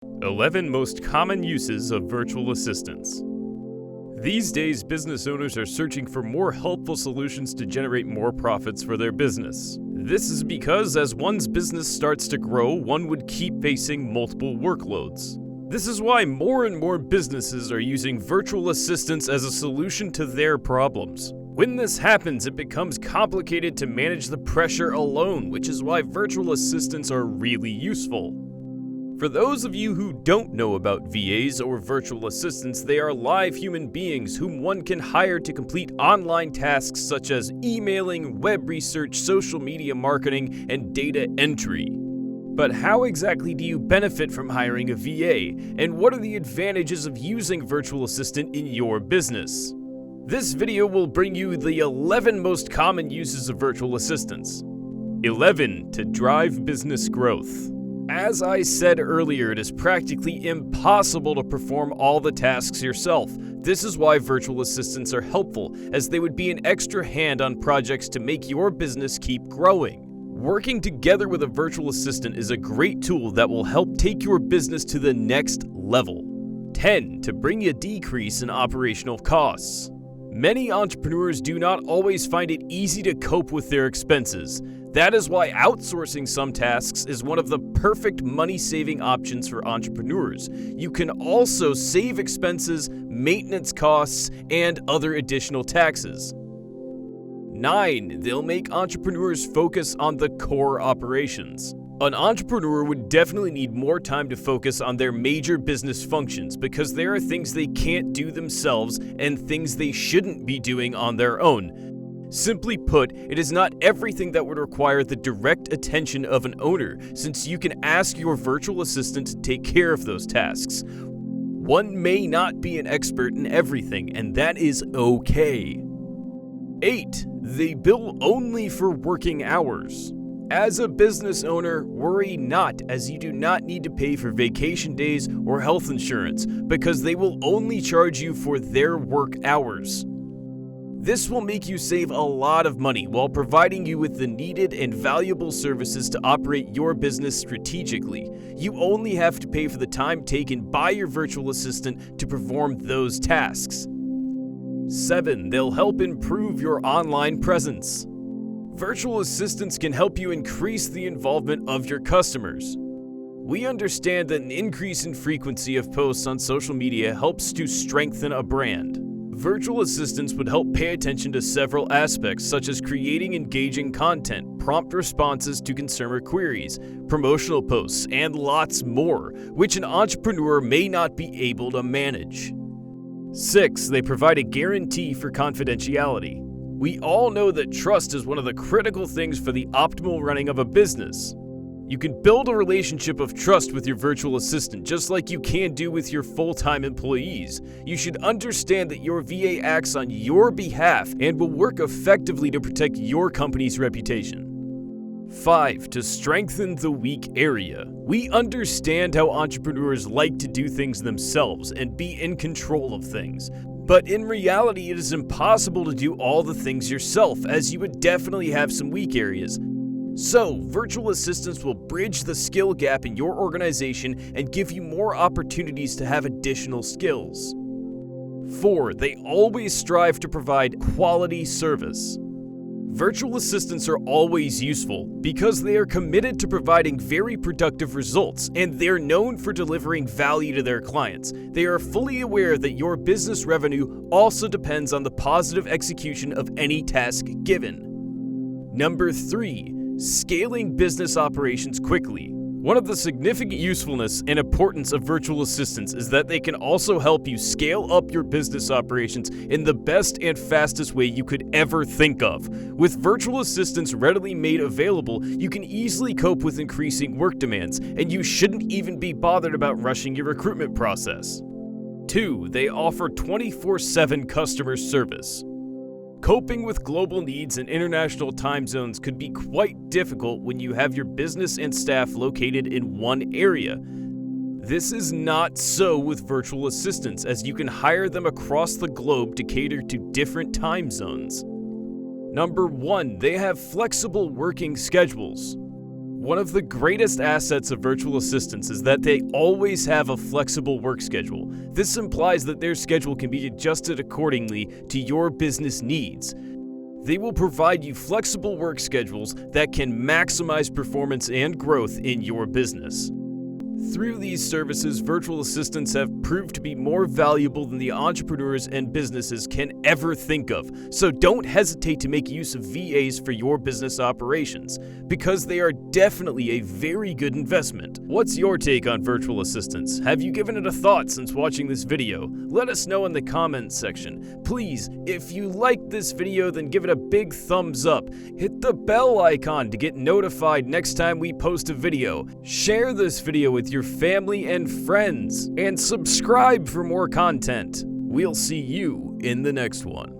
11 most common uses of virtual assistants. These days, business owners are searching for more helpful solutions to generate more profits for their business. This is because as one's business starts to grow, one would keep facing multiple workloads. This is why more and more businesses are using virtual assistants as a solution to their problems. When this happens, it becomes complicated to manage the pressure alone, which is why virtual assistants are really useful. For those of you who don't know about VAs or virtual assistants, they are live human beings whom one can hire to complete online tasks such as emailing, web research, social media marketing, and data entry. But how exactly do you benefit from hiring a VA, and what are the advantages of using virtual assistant in your business? This video will bring you the 11 most common uses of virtual assistants. 11 to drive business growth. As I said earlier, it is practically impossible to perform all the tasks yourself. This is why virtual assistants are helpful, as they would be an extra hand on projects to make your business keep growing. Working together with a virtual assistant is a great tool that will help take your business to the next level. 10. To bring a decrease in operational costs. Many entrepreneurs do not always find it easy to cope with their expenses. That is why outsourcing some tasks is one of the perfect money-saving options for entrepreneurs. You can also save expenses, maintenance costs, and other additional taxes. 9. They'll make entrepreneurs focus on the core operations. An entrepreneur would definitely need more time to focus on their major business functions because there are things they can't do themselves and things they shouldn't be doing on their own. Simply put, it is not everything that would require the direct attention of an owner, since you can ask your virtual assistant to take care of those tasks. One may not be an expert in everything, and that is okay. 8. They bill only for working hours. As a business owner, worry not, as you do not need to pay for vacation days or health insurance, because they will only charge you for their work hours. This will make you save a lot of money while providing you with the needed and valuable services to operate your business strategically. You only have to pay for the time taken by your virtual assistant to perform those tasks. 7. They'll help improve your online presence. Virtual assistants can help you increase the involvement of your customers. We understand that an increase in frequency of posts on social media helps to strengthen a brand. Virtual assistants would help pay attention to several aspects, such as creating engaging content, prompt responses to consumer queries, promotional posts, and lots more, which an entrepreneur may not be able to manage. 6. They provide a guarantee for confidentiality. We all know that trust is one of the critical things for the optimal running of a business. You can build a relationship of trust with your virtual assistant just like you can do with your full-time employees. You should understand that your VA acts on your behalf and will work effectively to protect your company's reputation. 5. To strengthen the weak area. We understand how entrepreneurs like to do things themselves and be in control of things. But in reality, it is impossible to do all the things yourself, as you would definitely have some weak areas. So, virtual assistants will bridge the skill gap in your organization and give you more opportunities to have additional skills. 4. They always strive to provide quality service. Virtual assistants are always useful because they are committed to providing very productive results, and they're known for delivering value to their clients. They are fully aware that your business revenue also depends on the positive execution of any task given. Number 3. Scaling business operations quickly. One of the significant usefulness and importance of virtual assistants is that they can also help you scale up your business operations in the best and fastest way you could ever think of. With virtual assistants readily made available, you can easily cope with increasing work demands, and you shouldn't even be bothered about rushing your recruitment process. 2. They offer 24/7 customer service. Coping with global needs and international time zones could be quite difficult when you have your business and staff located in one area. This is not so with virtual assistants, as you can hire them across the globe to cater to different time zones. Number 1, they have flexible working schedules. One of the greatest assets of virtual assistants is that they always have a flexible work schedule. This implies that their schedule can be adjusted accordingly to your business needs. They will provide you flexible work schedules that can maximize performance and growth in your business. Through these services, virtual assistants have proved to be more valuable than the entrepreneurs and businesses can ever think of. So don't hesitate to make use of VAs for your business operations, because they are definitely a very good investment. What's your take on virtual assistants? Have you given it a thought since watching this video? Let us know in the comments section. Please, if you liked this video, then give it a big thumbs up. Hit the bell icon to get notified next time we post a video. Share this video with your family and friends, and subscribe for more content. We'll see you in the next one.